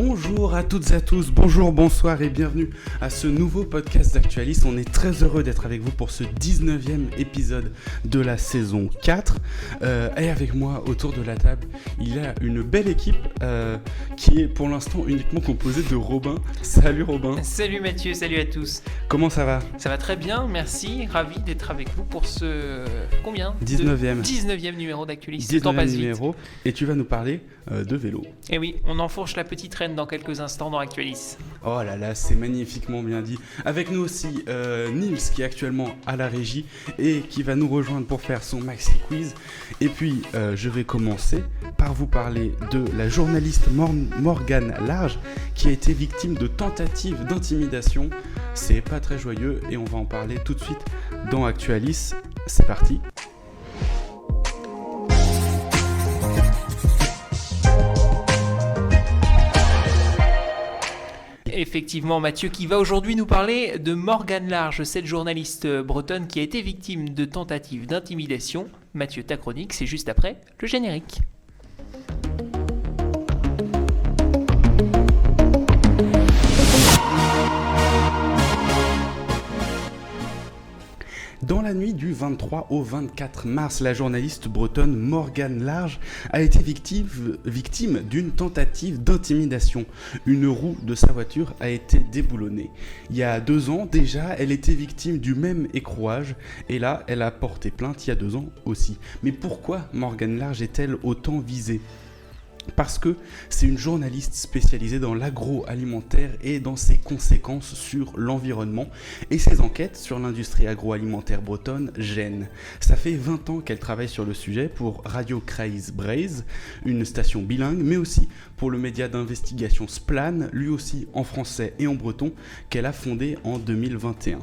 Bonjour à toutes et à tous, bonjour, bonsoir et bienvenue à ce nouveau podcast d'Actualis. On est très heureux d'être avec vous pour ce 19e épisode de la saison 4. Et avec moi, autour de la table, il y a une belle équipe qui est pour l'instant uniquement composée de Robin. Salut Robin. Salut Mathieu, salut à tous. Comment ça va ? Ça va très bien, merci, ravi d'être avec vous pour ce... combien ? 19e numéro d'Actualis. Le temps passe vite. Et tu vas nous parler de vélo. Et oui, on enfourche la petite reine dans quelques instants dans Actualis. Oh là là, c'est magnifiquement bien dit. Avec nous aussi Nils qui est actuellement à la régie et qui va nous rejoindre pour faire son maxi quiz. Et puis je vais commencer par vous parler de la journaliste Morgane Large qui a été victime de tentatives d'intimidation. C'est pas très joyeux et on va en parler tout de suite dans Actualis. C'est parti. Effectivement, Mathieu qui va aujourd'hui nous parler de Morgane Large, cette journaliste bretonne qui a été victime de tentatives d'intimidation. Mathieu, ta chronique, c'est juste après le générique. Dans la nuit du 23 au 24 mars, la journaliste bretonne Morgane Large a été victime d'une tentative d'intimidation. Une roue de sa voiture a été déboulonnée. Il y a 2 ans déjà, elle était victime du même écrouage et là, elle a porté plainte il y a 2 ans aussi. Mais pourquoi Morgane Large est-elle autant visée ? Parce que c'est une journaliste spécialisée dans l'agroalimentaire et dans ses conséquences sur l'environnement. Et ses enquêtes sur l'industrie agroalimentaire bretonne gênent. Ça fait 20 ans qu'elle travaille sur le sujet pour Radio Craïs Braise, une station bilingue, mais aussi pour le média d'investigation Splan, lui aussi en français et en breton, qu'elle a fondé en 2021.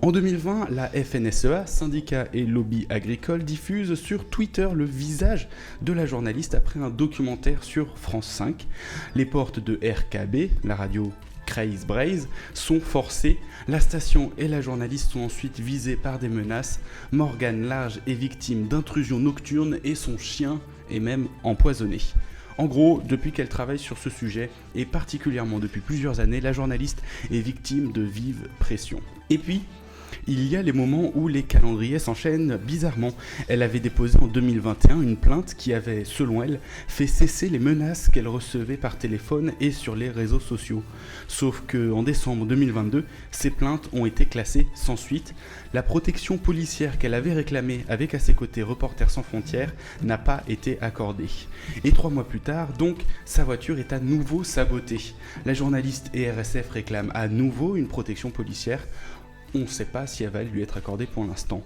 En 2020, la FNSEA, syndicat et lobby agricole, diffuse sur Twitter le visage de la journaliste après un documentaire sur France 5. Les portes de RKB, la radio Craïs Braise, sont forcées. La station et la journaliste sont ensuite visées par des menaces. Morgane Large est victime d'intrusions nocturnes et son chien est même empoisonné. En gros, depuis qu'elle travaille sur ce sujet, et particulièrement depuis plusieurs années, la journaliste est victime de vives pressions. Et puis, il y a les moments où les calendriers s'enchaînent bizarrement. Elle avait déposé en 2021 une plainte qui avait, selon elle, fait cesser les menaces qu'elle recevait par téléphone et sur les réseaux sociaux. Sauf qu'en décembre 2022, ces plaintes ont été classées sans suite. La protection policière qu'elle avait réclamée avec à ses côtés Reporters sans frontières n'a pas été accordée. Et 3 mois plus tard, donc, sa voiture est à nouveau sabotée. La journaliste et RSF réclament à nouveau une protection policière. On ne sait pas si elle va lui être accordée pour l'instant.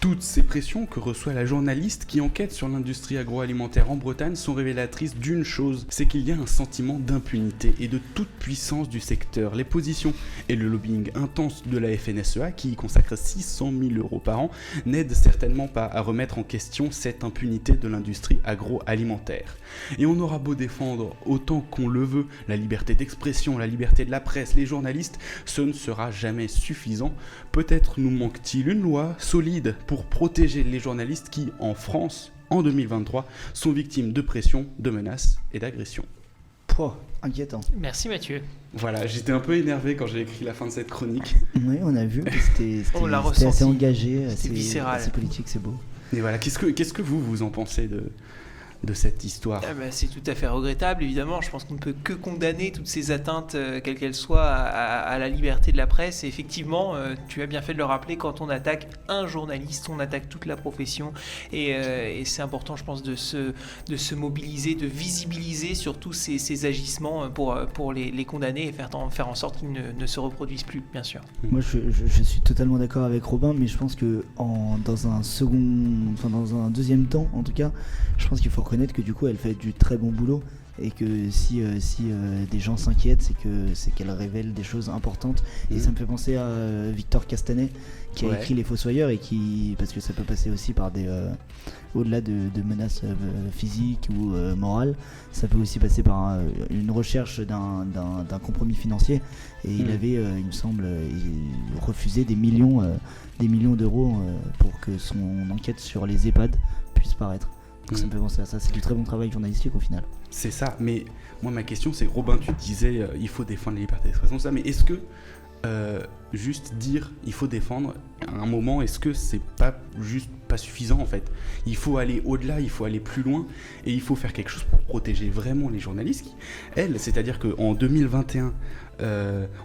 Toutes ces pressions que reçoit la journaliste qui enquête sur l'industrie agroalimentaire en Bretagne sont révélatrices d'une chose, c'est qu'il y a un sentiment d'impunité et de toute puissance du secteur. Les positions et le lobbying intense de la FNSEA, qui y consacre 600 000 € par an, n'aident certainement pas à remettre en question cette impunité de l'industrie agroalimentaire. Et on aura beau défendre autant qu'on le veut la liberté d'expression, la liberté de la presse, les journalistes, ce ne sera jamais suffisant. Peut-être nous manque-t-il une loi solide pour protéger les journalistes qui, en France, en 2023, sont victimes de pression, de menaces et d'agressions. Pouah, inquiétant. Merci Mathieu. Voilà, j'étais un peu énervé quand j'ai écrit la fin de cette chronique. Oui, on a vu, c'était assez engagé, assez politique, c'est beau. Et voilà, qu'est-ce que vous en pensez de cette histoire? C'est tout à fait regrettable, évidemment. Je pense qu'on ne peut que condamner toutes ces atteintes, quelles qu'elles soient, à la liberté de la presse. Et effectivement, tu as bien fait de le rappeler, quand on attaque un journaliste, on attaque toute la profession. Et c'est important, je pense, de se mobiliser, de visibiliser surtout ces agissements pour les condamner et faire en sorte qu'ils ne se reproduisent plus, bien sûr. Moi, je suis totalement d'accord avec Robin, mais je pense que dans un deuxième temps, en tout cas, je pense qu'il faut reconnaître que du coup elle fait du très bon boulot et que si des gens s'inquiètent, c'est qu'elle révèle des choses importantes. Et ça me fait penser à Victor Castanet qui a écrit Les Fossoyeurs, et parce que ça peut passer aussi par des au-delà de menaces physiques ou morales, ça peut aussi passer par une recherche d'un compromis financier, et il avait il me semble refusé des millions d'euros pour que son enquête sur les EHPAD puisse paraître. Donc ça me fait penser à ça, c'est du très bon travail journalistique au final. C'est ça, mais moi ma question c'est, Robin, tu disais il faut défendre la liberté d'expression, ça, mais est-ce que juste dire il faut défendre à un moment, est-ce que c'est pas juste pas suffisant en fait? Il faut aller au-delà, il faut aller plus loin et il faut faire quelque chose pour protéger vraiment les journalistes qui, elle, c'est-à-dire qu'en 2021,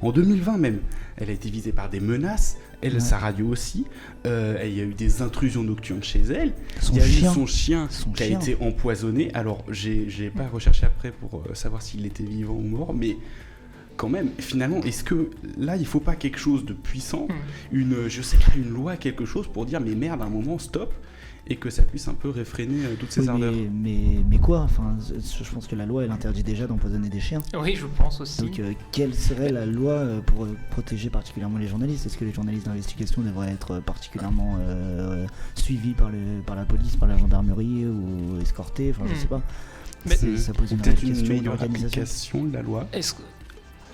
en 2020 même, elle a été visée par des menaces, elle, Ouais. sa radio aussi, il y a eu des intrusions nocturnes chez elle, Son il y a chien. eu son chien Son qui a chien. été empoisonné. Alors, j'ai pas recherché après pour savoir s'il était vivant ou mort, mais quand même, finalement, est-ce que là, il faut pas quelque chose de puissant, je sais pas, une loi, quelque chose pour dire, mais merde, à un moment, stop, et que ça puisse un peu réfréner toutes ces Oui, ardeurs. mais quoi, enfin, je pense que la loi elle interdit déjà d'empoisonner des chiens. Oui, je pense aussi. Donc quelle serait la loi pour protéger particulièrement les journalistes? Est-ce que les journalistes d'investigation devraient être particulièrement suivis par la police, par la gendarmerie ou escortés? Enfin, je sais pas. Mais- Ça pose Ou une peut-être réelle une question meilleure d'organisation. application de la loi. Est-ce que-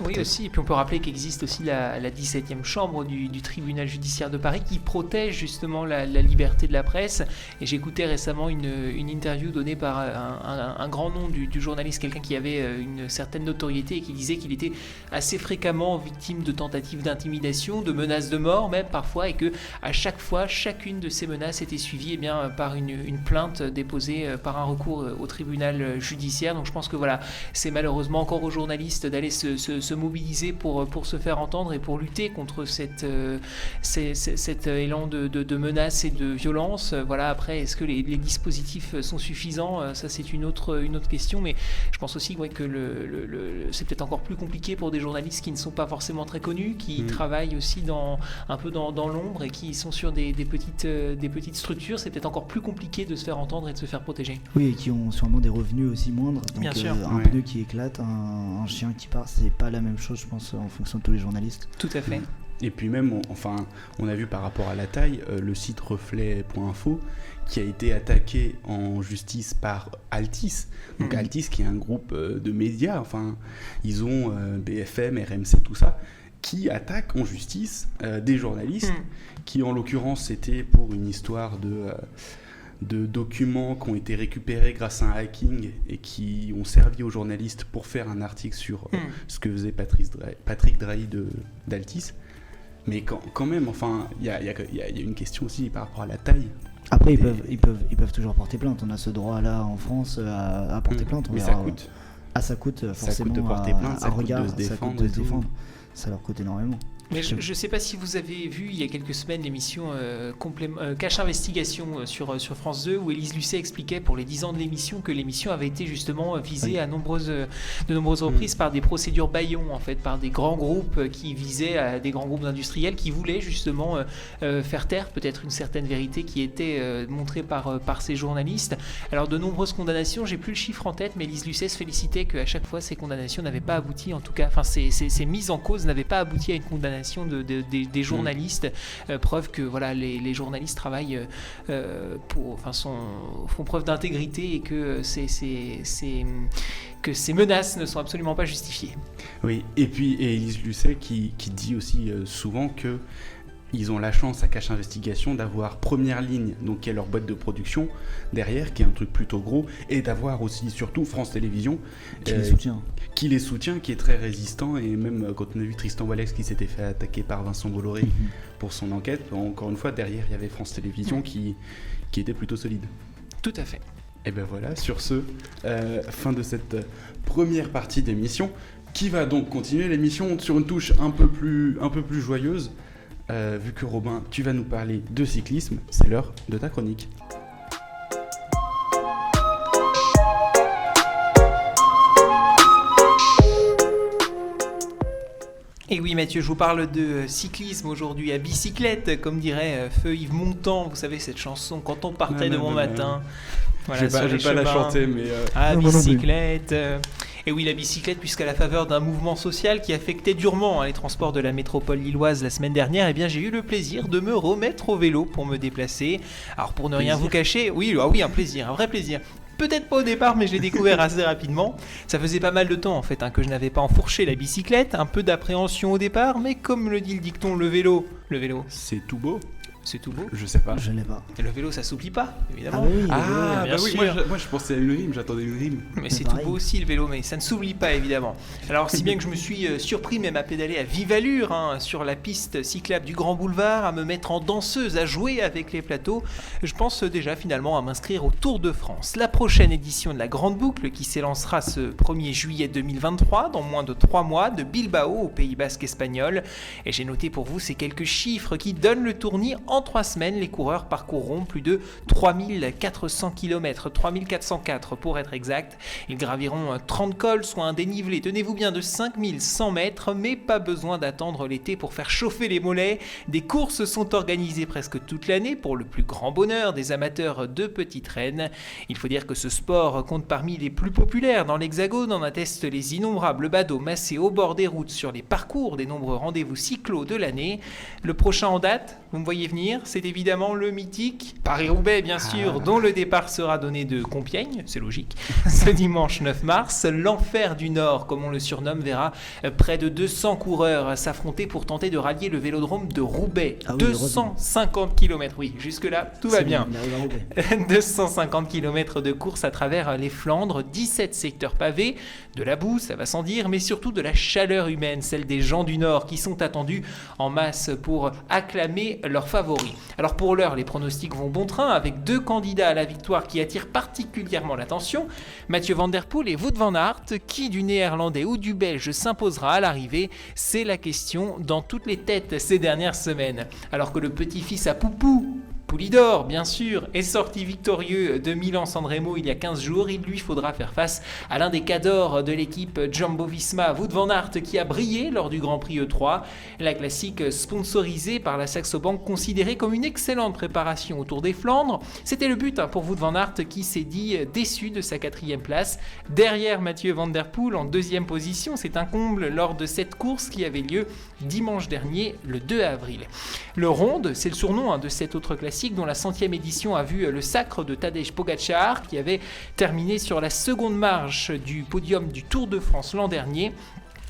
Oui aussi, et puis on peut rappeler qu'existe aussi la 17e chambre du tribunal judiciaire de Paris qui protège justement la liberté de la presse. Et j'écoutais récemment une interview donnée par un grand nom du journaliste, quelqu'un qui avait une certaine notoriété et qui disait qu'il était assez fréquemment victime de tentatives d'intimidation, de menaces de mort même parfois, et que à chaque fois, chacune de ces menaces était suivie par une plainte déposée par un recours au tribunal judiciaire. Donc je pense que voilà, c'est malheureusement encore aux journalistes d'aller se mobiliser pour se faire entendre et pour lutter contre cet élan de menaces et de violence. Voilà, après, est-ce que les dispositifs sont suffisants? Ça, c'est une autre question, mais je pense aussi que c'est peut-être encore plus compliqué pour des journalistes qui ne sont pas forcément très connus, qui travaillent aussi un peu dans l'ombre et qui sont sur des petites structures. C'est peut-être encore plus compliqué de se faire entendre et de se faire protéger. Oui, et qui ont sûrement des revenus aussi moindres. Donc, Bien sûr. Un Ouais. pneu qui éclate, un chien qui part, c'est pas la même chose, je pense, en fonction de tous les journalistes. Tout à fait. Et puis même, on a vu par rapport à la taille, le site reflet.info qui a été attaqué en justice par Altis. Donc Altis qui est un groupe de médias, ils ont BFM, RMC, tout ça, qui attaquent en justice des journalistes qui en l'occurrence c'était pour une histoire de documents qui ont été récupérés grâce à un hacking et qui ont servi aux journalistes pour faire un article sur ce que faisait Patrick Drahi d'Altis. Mais quand même, il y a une question aussi par rapport à la taille. Après, ils peuvent toujours porter plainte. On a ce droit-là en France à porter plainte. Mais On ça verra. coûte. Ah, ça coûte forcément de porter plainte, ça coûte de se défendre et tout. Ça leur coûte énormément. Mais je ne sais pas si vous avez vu il y a quelques semaines l'émission Cache Investigation sur France 2 où Élise Lucet expliquait pour les 10 ans de l'émission que l'émission avait été justement visée à de nombreuses reprises par des procédures bâillons, en fait, par des grands groupes qui visaient à des grands groupes industriels qui voulaient justement faire taire peut-être une certaine vérité qui était montrée par ces journalistes. Alors de nombreuses condamnations, j'ai plus le chiffre en tête, mais Élise Lucet se félicitait qu'à chaque fois ces condamnations n'avaient pas abouti, en tout cas, ces mises en cause n'avaient pas abouti à une condamnation des journalistes, preuve que voilà, les journalistes travaillent font preuve d'intégrité et que ces menaces ne sont absolument pas justifiées. Oui, et puis Élise Lucet qui dit aussi souvent que ils ont la chance à Cache Investigation d'avoir Première Ligne, donc qui est leur boîte de production derrière, qui est un truc plutôt gros, et d'avoir aussi surtout France Télévisions Qui les soutient. qui les soutient, qui est très résistant. Et même quand on a vu Tristan Walex qui s'était fait attaquer par Vincent Bolloré pour son enquête, encore une fois derrière il y avait France Télévisions qui était plutôt solide. Tout à fait. Et ben voilà, sur ce, fin de cette première partie d'émission, qui va donc continuer l'émission sur une touche un peu plus joyeuse. Vu que Robin, tu vas nous parler de cyclisme, c'est l'heure de ta chronique. Et oui Mathieu, je vous parle de cyclisme aujourd'hui à bicyclette, comme dirait Feu Yves Montand, vous savez cette chanson, quand on partait de bon matin. Voilà, je vais pas la chanter, mais... À Non, moi non plus. bicyclette. Et oui, la bicyclette, puisqu'à la faveur d'un mouvement social qui affectait durement les transports de la métropole lilloise la semaine dernière, eh bien, j'ai eu le plaisir de me remettre au vélo pour me déplacer. Alors pour ne rien vous cacher, oui, un plaisir, un vrai plaisir. Peut-être pas au départ, mais j'ai découvert assez rapidement. Ça faisait pas mal de temps en fait que je n'avais pas enfourché la bicyclette, un peu d'appréhension au départ, mais comme le dit le dicton, le vélo, C'est tout beau. C'est tout beau. Je sais pas. Je l'ai pas. Et le vélo, ça s'oublie pas, évidemment. Ah oui, le vélo, Ah, bien bah oui, sûr. moi je pensais à une rime, j'attendais une rime. Mais c'est tout pareil. beau aussi le vélo, mais ça ne s'oublie pas évidemment. Alors si bien que je me suis surpris même à pédaler à vive allure sur la piste cyclable du Grand Boulevard, à me mettre en danseuse, à jouer avec les plateaux, je pense déjà finalement à m'inscrire au Tour de France. La prochaine édition de la Grande Boucle qui s'élancera ce 1er juillet 2023, dans moins de 3 mois, de Bilbao au Pays Basque espagnol. Et j'ai noté pour vous ces quelques chiffres qui donnent le tournis. En 3 semaines, les coureurs parcourront plus de 3400 km, 3404 pour être exact. Ils graviront 30 cols, soit un dénivelé, tenez-vous bien, de 5100 mètres, mais pas besoin d'attendre l'été pour faire chauffer les mollets. Des courses sont organisées presque toute l'année pour le plus grand bonheur des amateurs de petites rennes. Il faut dire que ce sport compte parmi les plus populaires dans l'Hexagone, en attestent les innombrables badauds massés au bord des routes sur les parcours des nombreux rendez-vous cyclos de l'année. Le prochain en date, vous me voyez venir, c'est évidemment le mythique Paris-Roubaix, bien sûr, dont le départ sera donné de Compiègne, c'est logique. Ce dimanche 9 mars, l'enfer du Nord, comme on le surnomme, verra près de 200 coureurs s'affronter pour tenter de rallier le vélodrome de Roubaix. Ah oui, 250 km, oui, jusque-là, tout va C'est bien. bon, il arrive à Roubaix. 250 km de course à travers les Flandres, 17 secteurs pavés, de la boue, ça va sans dire, mais surtout de la chaleur humaine, celle des gens du Nord qui sont attendus en masse pour acclamer leurs favoris. Alors pour l'heure, les pronostics vont bon train avec 2 candidats à la victoire qui attirent particulièrement l'attention, Mathieu Van Der Poel et Wout van Aert. Qui du néerlandais ou du belge s'imposera à l'arrivée? C'est la question dans toutes les têtes ces dernières semaines. Alors que le petit-fils à Poupou, Poulidor, bien sûr, est sorti victorieux de Milan-San Remo il y a 15 jours. Il lui faudra faire face à l'un des cadors de l'équipe Jumbo-Visma, Wout van Aert, qui a brillé lors du Grand Prix E3. La classique sponsorisée par la Saxo Bank, considérée comme une excellente préparation au Tour des Flandres. C'était le but pour Wout van Aert, qui s'est dit déçu de sa 4e place. Derrière Mathieu Van Der Poel en 2e position, c'est un comble lors de cette course qui avait lieu dimanche dernier, le 2 avril. Le Ronde, c'est le surnom de cette autre classique, dont la 100e édition a vu le sacre de Tadej Pogačar, qui avait terminé sur la seconde marche du podium du Tour de France l'an dernier.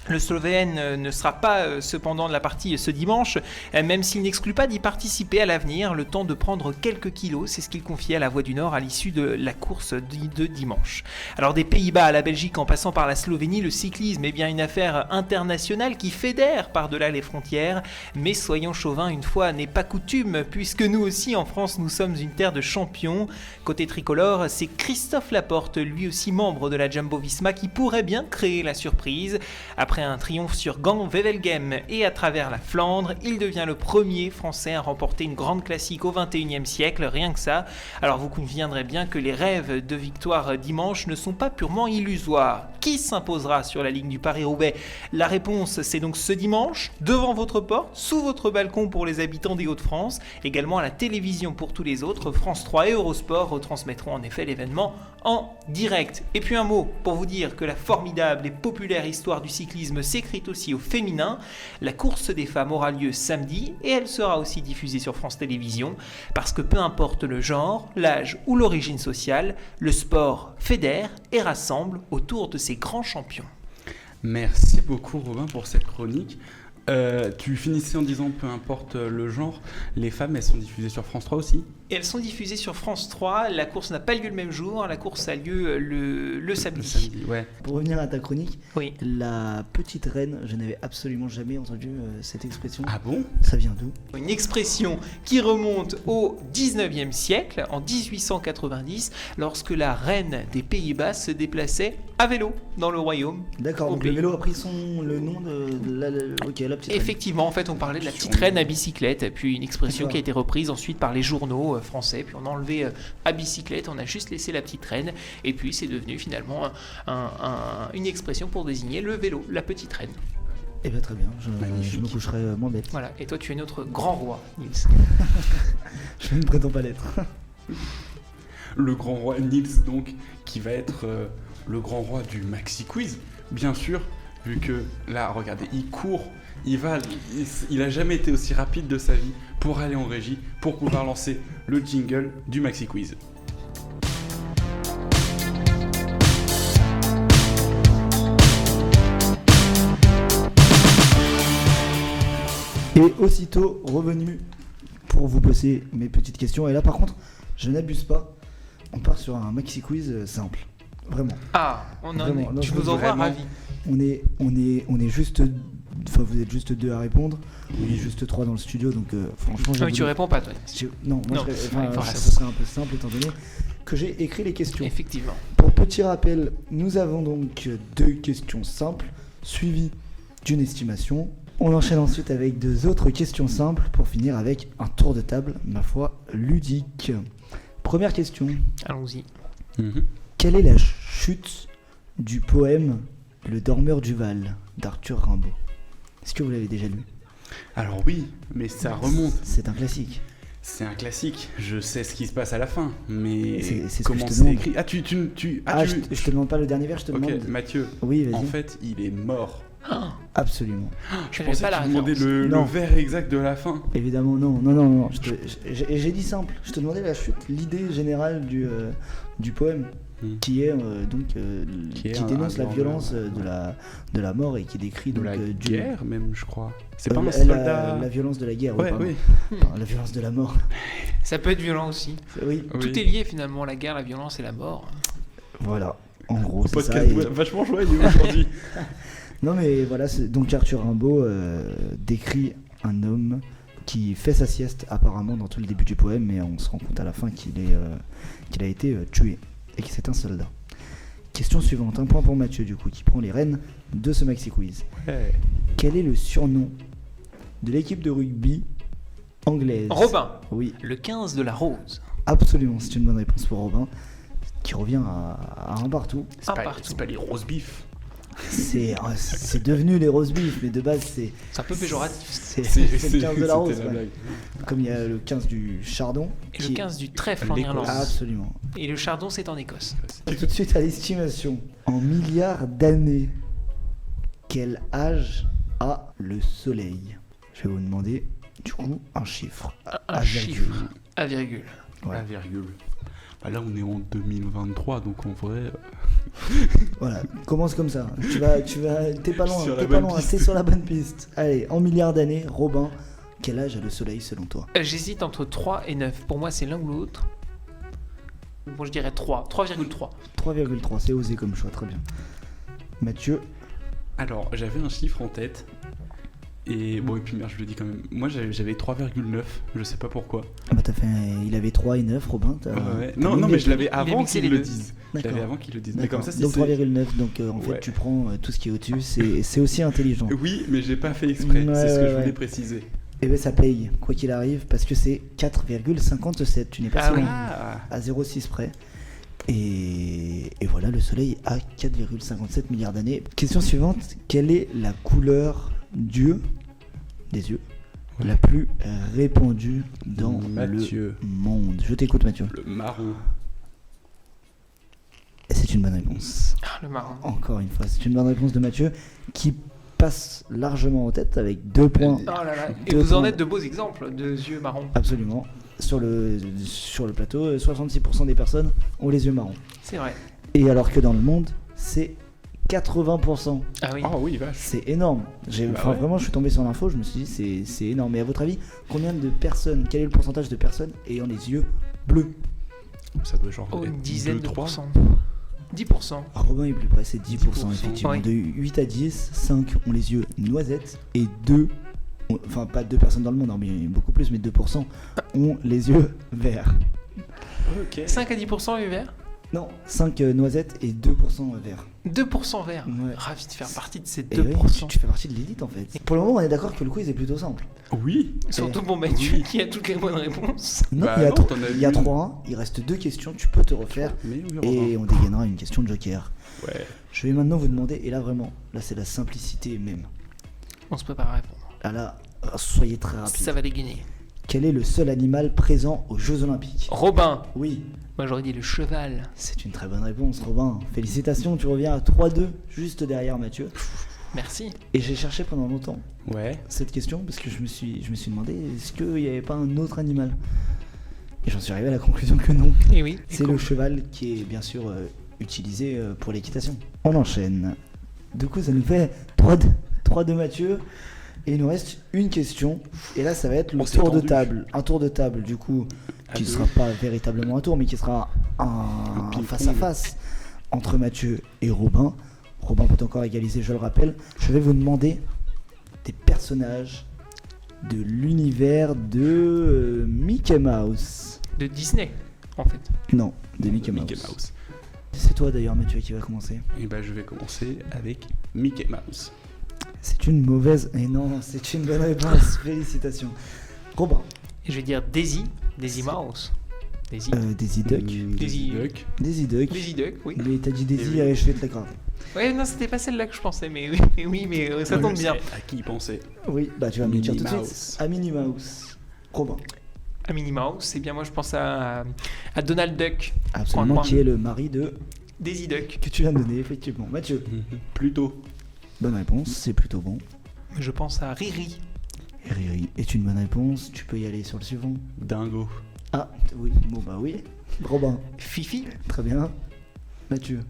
Le Slovène ne sera pas cependant de la partie ce dimanche, même s'il n'exclut pas d'y participer à l'avenir, le temps de prendre quelques kilos, c'est ce qu'il confiait à la Voix du Nord à l'issue de la course de dimanche. Alors des Pays-Bas à la Belgique en passant par la Slovénie, le cyclisme est bien une affaire internationale qui fédère par-delà les frontières, mais soyons chauvins, une fois n'est pas coutume, puisque nous aussi en France nous sommes une terre de champions. Côté tricolore, c'est Christophe Laporte, lui aussi membre de la Jumbo-Visma, qui pourrait bien créer la surprise. Après un triomphe sur Gand-Wevelgem et à travers la Flandre, il devient le premier Français à remporter une grande classique au XXIe siècle, rien que ça. Alors vous conviendrez bien que les rêves de victoire dimanche ne sont pas purement illusoires. Qui s'imposera sur la ligne du Paris-Roubaix? La réponse, c'est donc ce dimanche, devant votre porte, sous votre balcon pour les habitants des Hauts-de-France, également à la télévision pour tous les autres. France 3 et Eurosport retransmettront en effet l'événement en direct. Et puis un mot pour vous dire que la formidable et populaire histoire du cyclisme s'écrit aussi au féminin. La course des femmes aura lieu samedi et elle sera aussi diffusée sur France Télévisions, parce que peu importe le genre, l'âge ou l'origine sociale, le sport fédère et rassemble autour de ses grands champions. Merci beaucoup Robin pour cette chronique. Tu finissais en disant peu importe le genre, les femmes elles sont diffusées sur France 3 aussi? Et elles sont diffusées sur France 3, la course n'a pas lieu le même jour, la course a lieu le samedi. Le samedi, ouais. Pour revenir à ta chronique, Oui. la petite reine, je n'avais absolument jamais entendu cette expression. Ah bon? Ça vient d'où? Une expression qui remonte au 19e siècle, en 1890, lorsque la reine des Pays-Bas se déplaçait à vélo dans le royaume. D'accord, Au donc pays. le vélo a pris le nom de ok, la petite reine. Effectivement, en fait, on parlait de la petite reine à bicyclette, et puis une expression D'accord. qui a été reprise ensuite par les journaux français, puis on a enlevé à bicyclette, on a juste laissé la petite reine, et puis c'est devenu finalement une expression pour désigner le vélo, la petite reine. Eh bien très bien, je Magnifique. me coucherai moins bête. Voilà, et toi tu es notre grand roi, Nils. Je ne prétends pas l'être. Le grand roi Nils, donc, qui va être le grand roi du Maxi Quiz, bien sûr, vu que là, regardez, il court, il a jamais été aussi rapide de sa vie pour aller en régie, pour pouvoir lancer le jingle du Maxi Quiz. Et aussitôt revenu pour vous bosser mes petites questions. Et là, par contre, je n'abuse pas. On part sur un maxi quiz simple. Vraiment. Ah, Vraiment, non, tu je nous veux envoies vraiment- ravi. On est juste. Enfin, vous êtes juste 2 à répondre. On est juste 3 dans le studio. Donc, franchement, Non, mais tu réponds pas, toi. Non, moi, Non, voilà. ça serait un peu simple étant donné que j'ai écrit les questions. Effectivement. Pour petit rappel, nous avons donc 2 questions simples suivies d'une estimation. On enchaîne ensuite avec 2 autres questions simples pour finir avec un tour de table, ma foi, ludique. Première question. Allons-y. Quelle est la chute du poème Le Dormeur du Val d'Arthur Rimbaud? Est-ce que vous l'avez déjà lu? Alors oui, mais ça remonte. C'est un classique. C'est un classique. Je sais ce qui se passe à la fin, mais C'est ce que comment je te c'est demande. écrit? Ah, tu... Je te demande pas le dernier vers, je te Ok, demande. Mathieu. Oui, vas-y. En fait, il est mort. Absolument. Je J'avais pensais pas que la tu demandais référence. le Non. vers exact de la fin. Évidemment, non. J'ai dit simple. Je te demandais la chute, l'idée générale du poème, qui est qui est dénonce un la genre violence de- de la mort et qui décrit De donc la du- guerre, même, je crois. C'est euh, pas un la, soldat. la violence de la guerre. Ouais, pardon. oui. Enfin, la violence de la mort. Ça peut être violent aussi. Oui, Oui. Tout est lié finalement, la guerre, la violence et la mort. voilà. En gros, c'est ça. Podcast et- vachement joyeux aujourd'hui. Non mais voilà, donc Arthur Rimbaud décrit un homme qui fait sa sieste apparemment dans tout le début du poème, mais on se rend compte à la fin qu'il a été tué et que c'est un soldat. Question suivante, un point pour Mathieu du coup, qui prend les rênes de ce maxi quiz. Ouais. Quel est le surnom de l'équipe de rugby anglaise? Robin, Oui, le 15 de la Rose. absolument, c'est une bonne réponse pour Robin, qui revient à un partout. C'est pas les roast beef. C'est devenu les roast beef, mais de base c'est C'est un peu péjoratif. c'est le 15 de la rose. c'était la Ouais. blague. Comme il y a le 15 du chardon. Et le 15 du trèfle en l'Écosse. Irlande. Absolument. Et le chardon, c'est en Écosse. Tout de suite à l'estimation. En milliards d'années, quel âge a le Soleil? Je vais vous demander du coup un chiffre. Un virgule. chiffre. À virgule. Ouais. La virgule. Bah là, on est en 2023, donc en vrai. Voilà, commence comme ça. T'es pas loin, Sur la t'es pas bonne loin, piste. t'es sur la bonne piste. Allez, en milliards d'années, Robin, quel âge a le Soleil selon toi? J'hésite entre 3 et 9. Pour moi, c'est l'un ou l'autre. Bon, je dirais 3. 3,3. 3,3, c'est osé comme choix, très bien. Mathieu, Alors, j'avais un chiffre en tête. Et bon, et puis merde, je le dis quand même. Moi, j'avais 3,9. Je sais pas pourquoi. ah bah il avait 3 et 9, Robin. Ouais. t'as Non, mingé. mais je l'avais a avant mixé qu'ils les le deux. disent. Je D'accord. l'avais avant qu'ils le disent. Mais D'accord. comme ça, si Donc c'est. 3,9, donc en fait Ouais. tu prends tout ce qui est au-dessus, c'est aussi intelligent. Oui, mais j'ai pas fait exprès. Ouais, c'est ce que je ouais. voulais préciser. Et bien ça paye, quoi qu'il arrive, parce que c'est 4,57, tu n'es pas Ah si oui. loin, Ah à 0,6 près. Et voilà, le Soleil a 4,57 milliards d'années. Question suivante, quelle est la couleur des yeux Ouais. la plus répandue dans Mathieu. le monde? Je t'écoute Mathieu. Le marron. Et c'est une bonne réponse. Ah, le marron. Encore une fois, c'est une bonne réponse de Mathieu qui passe largement en tête avec 2 points. Oh là là. Et Deux vous en points. êtes de beaux exemples de yeux marrons. Absolument. Sur le plateau, 66% des personnes ont les yeux marrons. C'est vrai. Et alors que dans le monde, c'est 80%. Ah oui. Oh oui, vache. C'est énorme. Bah ouais. Vraiment, je suis tombé sur l'info, je me suis dit, c'est énorme. Mais à votre avis, combien de personnes, quel est le pourcentage de personnes ayant les yeux bleus? Ça doit genre. Oh, être une dizaine 2, de 3. pourcents. 10%. Robin est plus près, c'est 10%, 10%, effectivement. ouais. De 8 à 10, 5 ont les yeux noisettes et 2, enfin pas 2 personnes dans le monde, hein, mais beaucoup plus, mais 2% ont les yeux verts. Ok. 5 à 10% yeux verts. Non, 5 noisettes et 2% verts. 2% verts. Ouais. Ravi de faire partie de ces Et oui, 2%. tu fais partie de l'élite en fait. Pour le moment, on est d'accord que le quiz est plutôt simple. Oui. Surtout pour Mathieu Oui. qui a toutes les bonnes réponses. Non, Bah il y a non, tro- t'en as il y a une. 3-1, il reste 2 questions, tu peux te refaire Mais oui, et Robin. on dégainera une question de joker. Ouais. Je vais maintenant vous demander, et là vraiment, là c'est la simplicité même. On se prépare à répondre. Ah là, soyez très rapide. Ça va dégainer. Quel est le seul animal présent aux Jeux Olympiques? Robin. Oui, Moi j'aurais dit le cheval. c'est une très bonne réponse, Robin. Félicitations, tu reviens à 3-2, juste derrière Mathieu. Merci. Et j'ai cherché pendant longtemps Ouais. cette question parce que je me suis demandé est-ce qu'il n'y avait pas un autre animal? Et j'en suis arrivé à la conclusion que non. Et oui. C'est le cheval qui est bien sûr utilisé pour l'équitation. On enchaîne. Du coup, ça nous fait 3 de Mathieu, Et il nous reste une question. Et là, ça va être le On s'est tour de tendu. table. Un tour de table, du coup, À qui ne deux. sera pas véritablement un tour, mais qui sera un ping-pong. face-à-face entre Mathieu et Robin. Robin peut encore égaliser, je le rappelle. Je vais vous demander des personnages de l'univers de Mickey Mouse. De Disney, en fait. Non, de Mickey Mouse. Mickey Mouse. C'est toi d'ailleurs, Mathieu, qui va commencer. Et bah je vais commencer avec Mickey Mouse. C'est une mauvaise. Et non, c'est une bonne réponse. Félicitations. Robin. Et je vais dire Daisy Mouse. Daisy. Daisy Duck. Daisy Duck. Daisy Duck. Daisy Duck, oui. Mais t'as dit Daisy, oui. allez, je vais te l'accorder. Ouais, non, c'était pas celle-là que je pensais, mais oui, mais ça Ouais, tombe je bien. sais à qui il pensait. Oui, bah tu vas me le dire tout de Minnie suite. À Minnie Mouse. Robin. À Minnie Mouse, c'est bien, moi je pense à Donald Duck. Absolument, Point. qui est le mari de. Daisy Duck. Que tu viens de donner, effectivement. Mathieu. Plutôt. Bonne réponse, c'est plutôt bon. Je pense à Riri. Et Riri est une bonne réponse. Tu peux y aller sur le suivant. Dingo. Ah, oui, bon bah oui. Robin. Fifi. Très bien. Mathieu.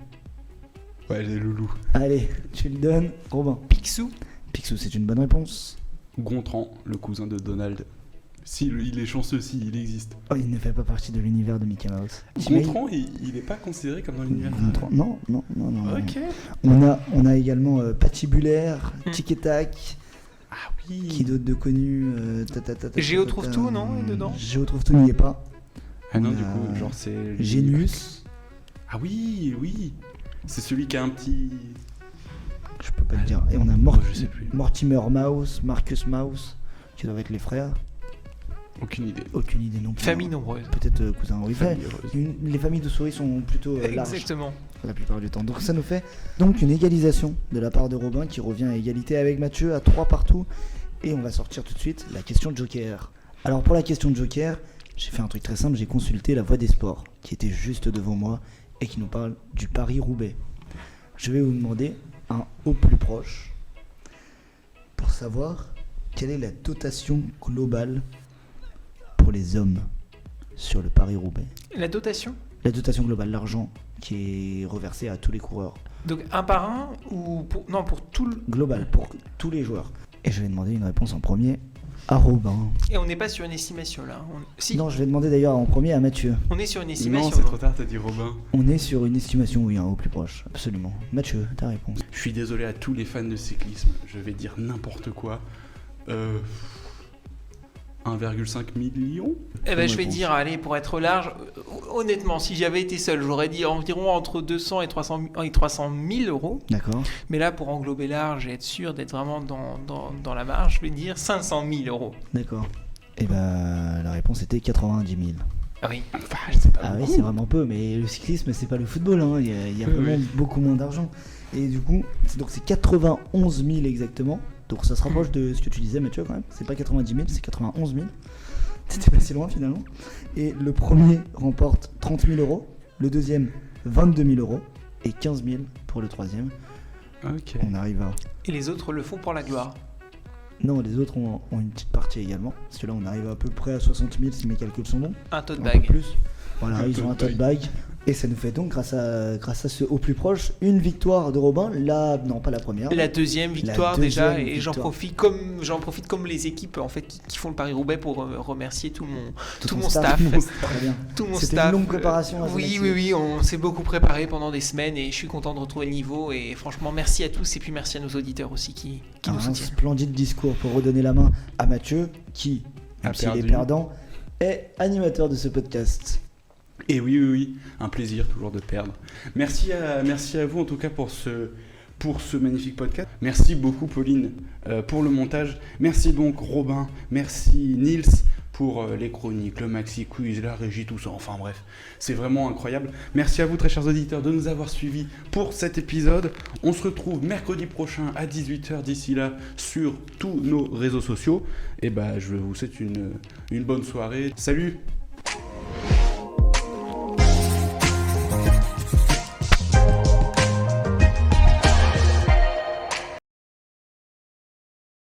Ouais, les loulous. Allez, tu le donnes. Robin. Picsou. Picsou, c'est une bonne réponse. Gontran, le cousin de Donald. Si, il est chanceux, si, il existe. Oh, il ne fait pas partie de l'univers de Mickey Mouse. T'imagines- Gontran, il est pas considéré comme dans l'univers. Gontran. Non. Ok. On a également Patibulaire, Tic et Tac. Ah oui. Qui d'autre de connu Géo trouve tout, non, dedans Géo trouve tout n'y est pas. Ah non, On du a coup, genre c'est. Génius. Ah oui, oui. C'est celui qui a un petit. Je peux pas te dire. Et on a Je sais plus. Mortimer Mouse, Marcus Mouse, qui doivent être les frères. Aucune idée. Aucune idée non plus. Famille nombreuse. Peut-être cousin. Oui, Famille heureuse. les familles de souris sont plutôt larges Exactement. la plupart du temps. Donc ça nous fait donc une égalisation de la part de Robin qui revient à égalité avec Mathieu à 3 partout. Et on va sortir tout de suite la question de Joker. Alors pour la question de Joker, j'ai fait un truc très simple, j'ai consulté la Voix des Sports qui était juste devant moi et qui nous parle du Paris-Roubaix. Je vais vous demander un au plus proche pour savoir quelle est la dotation globale pour les hommes sur le Paris-Roubaix. La dotation. La dotation globale, l'argent qui est reversé à tous les coureurs. Donc un par un ou pour... Non, pour tout le... Global, pour tous les joueurs. Et je vais demander une réponse en premier à Robin. Et on n'est pas sur une estimation là. Si, Non, je vais demander d'ailleurs en premier à Mathieu. on est sur une estimation. Non, c'est non. trop tard, t'as dit Robin. On est sur une estimation, oui, au plus proche, absolument. Mathieu, ta réponse. Je suis désolé à tous les fans de cyclisme. Je vais dire n'importe quoi. 1,5 million. Eh ben, Bonne je vais réponse. dire, allez, pour être large, honnêtement, si j'avais été seul, j'aurais dit environ entre 200 et 300 000 euros. D'accord. Mais là, pour englober large et être sûr d'être vraiment dans la marge, je vais dire 500 000 euros. D'accord. Et ben la réponse était 90 000. Ah oui. Enfin, c'est pas Ah oui, beaucoup. c'est vraiment peu, mais le cyclisme, c'est pas le football, hein. Il y a Oui, vraiment oui. beaucoup moins d'argent. Et du coup, c'est 91 000 exactement. Donc ça se rapproche de ce que tu disais, Mathieu, quand même. C'est pas 90 000, c'est 91 000. C'était pas si loin finalement. Et le premier remporte 30 000 euros, le deuxième 22 000 euros et 15 000 pour le troisième. Ok. On arrive à... Et les autres le font pour la gloire. Non, les autres ont une petite partie également. Parce que là, on arrive à peu près à 60 000 si mes calculs sont bons. Un tote Un peu bag. plus. Voilà, Un ils ont un tote tote bag. Et ça nous fait donc, grâce à ce au plus proche, une victoire de Robin. Non, pas la première. La deuxième victoire deuxième déjà, et victoire. j'en profite comme les équipes en fait qui font le Paris-Roubaix pour remercier tout ton mon staff. Très bien. Tout mon C'était staff. une longue préparation à ce Oui, métier. oui, on s'est beaucoup préparé pendant des semaines et je suis content de retrouver le niveau. Et franchement, merci à tous et puis merci à nos auditeurs aussi qui nous Un soutiennent. splendide discours pour redonner la main à Mathieu, qui, même A s'il est perdu. perdant, est animateur de ce podcast. Et oui, un plaisir toujours de perdre. Merci à vous en tout cas pour ce magnifique podcast. Merci beaucoup Pauline pour le montage. Merci donc Robin, merci Nils pour les chroniques, le maxi quiz, la régie, tout ça. Enfin bref, c'est vraiment incroyable. Merci à vous très chers auditeurs de nous avoir suivis pour cet épisode. On se retrouve mercredi prochain à 18h d'ici là sur tous nos réseaux sociaux. Et bah je vous souhaite une bonne soirée. Salut!